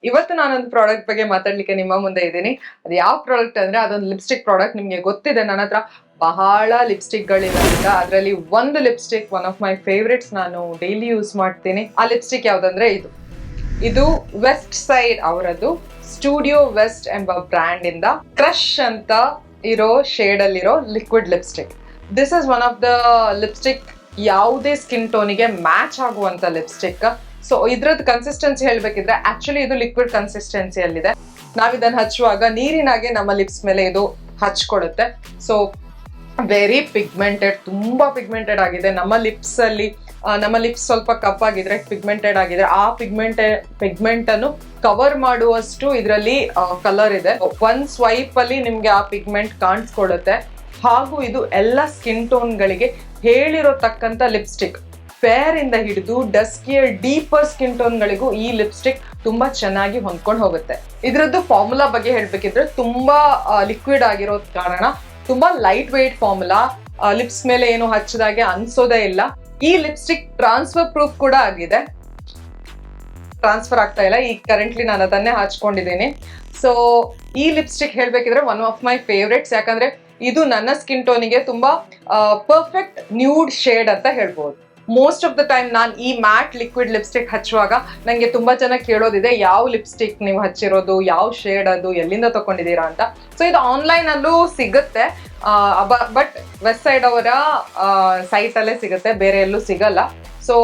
ಇವತ್ತು ನಾನೊಂದು ಪ್ರಾಡಕ್ಟ್ ಬಗ್ಗೆ ಮಾತಾಡ್ಲಿಕ್ಕೆ ನಿಮ್ಮ ಮುಂದೆ ಇದ್ದೀನಿ. ಅದು ಯಾವ ಪ್ರಾಡಕ್ಟ್ ಅಂದ್ರೆ ಅದೊಂದು ಲಿಪ್ಸ್ಟಿಕ್ ಪ್ರಾಡಕ್ಟ್. ನಿಮ್ಗೆ ಗೊತ್ತಿದೆ ನನ್ನ ಹತ್ರ ಬಹಳ ಲಿಪ್ಸ್ಟಿಕ್ ಗಳಿರೋದ್ರಿಂದ ಅದರಲ್ಲಿ ಒಂದು lipstick one of my favourites, ನಾನು ಡೈಲಿ ಯೂಸ್ ಮಾಡ್ತೀನಿ. ಆ ಲಿಪ್ಸ್ಟಿಕ್ ಯಾವ್ದಂದ್ರೆ ಇದು ವೆಸ್ಟ್ ಸೈಡ್ ಅವರದ್ದು ಸ್ಟುಡಿಯೋ ವೆಸ್ಟ್ ಎಂಬ ಬ್ರ್ಯಾಂಡ್ ಇಂದ ಕ್ರಶ್ ಅಂತ ಇರೋ ಶೇಡ್ ಅಲ್ಲಿರೋ liquid lipstick. This is one of the lipstick ಯಾವುದೇ ಸ್ಕಿನ್ ಟೋನಿಗೆ ಮ್ಯಾಚ್ ಆಗುವಂತ ಲಿಪ್ಸ್ಟಿಕ್. ಸೊ ಇದ್ರದ್ದು ಕನ್ಸಿಸ್ಟೆನ್ಸಿ ಹೇಳ್ಬೇಕಿದ್ರೆ ಆಕ್ಚುಲಿ ಇದು ಲಿಕ್ವಿಡ್ ಕನ್ಸಿಸ್ಟೆನ್ಸಿಯಲ್ಲಿದೆ. ನಾವ್ ಇದನ್ನ ಹಚ್ಚುವಾಗ ನೀರಿನಾಗೆ ನಮ್ಮ ಲಿಪ್ಸ್ ಮೇಲೆ ಇದು ಹಚ್ಕೊಡುತ್ತೆ. ಸೊ ವೆರಿ ಪಿಗ್ಮೆಂಟೆಡ್, ತುಂಬಾ ಪಿಗ್ಮೆಂಟೆಡ್ ಆಗಿದೆ. ನಮ್ಮ ಲಿಪ್ಸ್ ಸ್ವಲ್ಪ ಕಪ್ಪಾಗಿದ್ರೆ ಪಿಗ್ಮೆಂಟೆಡ್ ಆಗಿದ್ರೆ ಆ ಪಿಗ್ಮೆಂಟ್ ಅನ್ನು ಕವರ್ ಮಾಡುವಷ್ಟು ಇದರಲ್ಲಿ ಕಲರ್ ಇದೆ. ಒಂದ್ ಸ್ವೈಪ್ ಅಲ್ಲಿ ನಿಮ್ಗೆ ಆ ಪಿಗ್ಮೆಂಟ್ ಕಾಣಿಸ್ಕೊಳ್ಳುತ್ತೆ. ಹಾಗೂ ಇದು ಎಲ್ಲ ಸ್ಕಿನ್ ಟೋನ್ ಗಳಿಗೆ ಹೇಳಿರೋ ತಕ್ಕಂತ ಲಿಪ್ಸ್ಟಿಕ್. ಫೇರ್ ಇಂದ ಹಿಡಿದು ಡಸ್ಕಿಯರ್ ಡೀಪರ್ ಸ್ಕಿನ್ ಟೋನ್ ಗಳಿಗೂ ಈ ಲಿಪ್ಸ್ಟಿಕ್ ತುಂಬಾ ಚೆನ್ನಾಗಿ ಹೊಂದ್ಕೊಂಡು ಹೋಗುತ್ತೆ. ಇದ್ರದ್ದು ಫಾರ್ಮುಲಾ ಬಗ್ಗೆ ಹೇಳ್ಬೇಕಿದ್ರೆ ತುಂಬಾ ಲಿಕ್ವಿಡ್ ಆಗಿರೋದ್ ಕಾರಣ ತುಂಬಾ ಲೈಟ್ ವೇಟ್ ಫಾರ್ಮುಲಾ. ಲಿಪ್ಸ್ ಮೇಲೆ ಏನು ಹಚ್ಚದಾಗೆ ಅನ್ಸೋದೇ ಇಲ್ಲ. ಈ ಲಿಪ್ಸ್ಟಿಕ್ ಟ್ರಾನ್ಸ್ಫರ್ ಪ್ರೂಫ್ ಕೂಡ ಆಗಿದೆ, ಟ್ರಾನ್ಸ್ಫರ್ ಆಗ್ತಾ ಇಲ್ಲ. ಈಗ ಕರೆಂಟ್ಲಿ ನಾನು ಅದನ್ನೇ ಹಚ್ಕೊಂಡಿದ್ದೀನಿ. ಸೊ ಈ ಲಿಪ್ಸ್ಟಿಕ್ ಹೇಳ್ಬೇಕಿದ್ರೆ ಒನ್ ಆಫ್ ಮೈ ಫೇವ್ರೇಟ್ಸ್. ಯಾಕಂದ್ರೆ ಇದು ನನ್ನ ಸ್ಕಿನ್ ಟೋನಿಗೆ ತುಂಬಾ ಪರ್ಫೆಕ್ಟ್ ನ್ಯೂಡ್ ಶೇಡ್ ಅಂತ ಹೇಳ್ಬೋದು. ಮೋಸ್ಟ್ ಆಫ್ ದ ಟೈಮ್ ನಾನು ಈ ಮ್ಯಾಟ್ ಲಿಕ್ವಿಡ್ ಲಿಪ್ಸ್ಟಿಕ್ ಹಚ್ಚುವಾಗ ನಂಗೆ ತುಂಬಾ ಜನ ಕೇಳೋದಿದೆ, ಯಾವ ಲಿಪ್ಸ್ಟಿಕ್ ನೀವು ಹಚ್ಚಿರೋದು, ಯಾವ ಶೇಡ್ ಅದು, ಎಲ್ಲಿಂದ ತಗೊಂಡಿದ್ದೀರಾ ಅಂತ. ಸೊ ಇದು ಆನ್ಲೈನ್ ಅಲ್ಲೂ ಸಿಗುತ್ತೆ, ಬಟ್ ವೆಸ್ಟ್ ಸೈಡ್ ಅವರ ಸೈಟ್ ಅಲ್ಲೇ ಸಿಗುತ್ತೆ, ಬೇರೆ ಎಲ್ಲೂ ಸಿಗಲ್ಲ. ಸೊ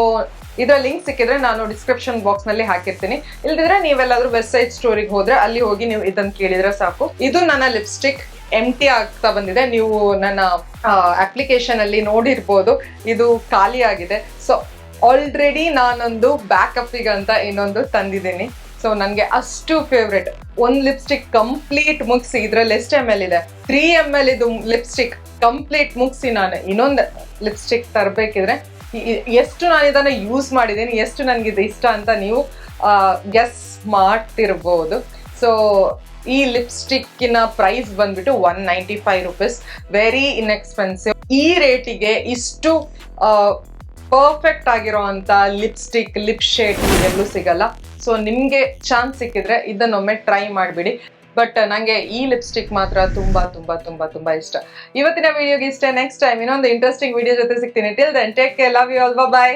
ಇದರ ಲಿಂಕ್ ಸಿಕ್ಕಿದ್ರೆ ನಾನು ಡಿಸ್ಕ್ರಿಪ್ಷನ್ ಬಾಕ್ಸ್ ನಲ್ಲಿ ಹಾಕಿರ್ತೀನಿ. ಇಲ್ದಿದ್ರೆ ನೀವೆಲ್ಲಾದ್ರೂ ವೆಸ್ಟ್ ಸೈಡ್ ಸ್ಟೋರಿಗೆ ಹೋದ್ರೆ ಅಲ್ಲಿ ಹೋಗಿ ನೀವು ಇದನ್ನ ಕೇಳಿದ್ರೆ ಸಾಕು. ಇದು ನನ್ನ ಲಿಪ್ಸ್ಟಿಕ್ ಎಂಟಿ ಆಗ್ತಾ ಬಂದಿದೆ. ನೀವು ನನ್ನ ಅಪ್ಲಿಕೇಶನ್ ಅಲ್ಲಿ ನೋಡಿರ್ಬೋದು, ಇದು ಖಾಲಿ ಆಗಿದೆ. ಸೊ ಆಲ್ರೆಡಿ ನಾನೊಂದು ಬ್ಯಾಕಪ್ ಅಂತ ಇನ್ನೊಂದು ತಂದಿದ್ದೀನಿ. ಸೊ ನನಗೆ ಅಷ್ಟು ಫೇವ್ರೆಟ್. ಒಂದು ಲಿಪ್ಸ್ಟಿಕ್ ಕಂಪ್ಲೀಟ್ ಮುಗಿಸಿ, ಇದ್ರಲ್ಲಿ ಎಷ್ಟು ml ಇದೆ, 3 ml ಇದು ಲಿಪ್ಸ್ಟಿಕ್ ಕಂಪ್ಲೀಟ್ ಮುಗಿಸಿ ನಾನು ಇನ್ನೊಂದು ಲಿಪ್ಸ್ಟಿಕ್ ತರಬೇಕಿದ್ರೆ ಎಷ್ಟು ನಾನು ಇದನ್ನ ಯೂಸ್ ಮಾಡಿದ್ದೀನಿ, ಎಷ್ಟು ನನಗೆ ಇದು ಇಷ್ಟ ಅಂತ ನೀವು ಗೆಸ್ ಮಾಡ್ತಿರ್ಬೋದು. ಸೊ ಈ ಲಿಪ್ಸ್ಟಿಕ್ಕಿನ ಪ್ರೈಸ್ ಬಂದ್ಬಿಟ್ಟು 195 ರೂಪೀಸ್, ವೆರಿ ಇನ್ಎಕ್ಸ್ಪೆನ್ಸಿವ್. ಈ ರೇಟಿಗೆ ಇಷ್ಟು ಪರ್ಫೆಕ್ಟ್ ಆಗಿರೋ ಅಂತ ಲಿಪ್ಸ್ಟಿಕ್, ಲಿಪ್ ಶೇಡ್ ಎಲ್ಲೂ ಸಿಗಲ್ಲ. ಸೊ ನಿಮ್ಗೆ ಚಾನ್ಸ್ ಸಿಕ್ಕಿದ್ರೆ ಇದನ್ನೊಮ್ಮೆ ಟ್ರೈ ಮಾಡಿಬಿಡಿ. ಬಟ್ ನಂಗೆ ಈ ಲಿಪ್ಸ್ಟಿಕ್ ಮಾತ್ರ ತುಂಬಾ ತುಂಬಾ ತುಂಬಾ ತುಂಬಾ ಇಷ್ಟ. ಇವತ್ತಿನ ವಿಡಿಯೋಗೆ ಇಷ್ಟೇ. ನೆಕ್ಸ್ಟ್ ಟೈಮ್ ಇನ್ನೊಂದು ಇಂಟ್ರೆಸ್ಟಿಂಗ್ ವಿಡಿಯೋ ಜೊತೆ ಸಿಗ್ತೀನಿ. Till then take care, love you all, by.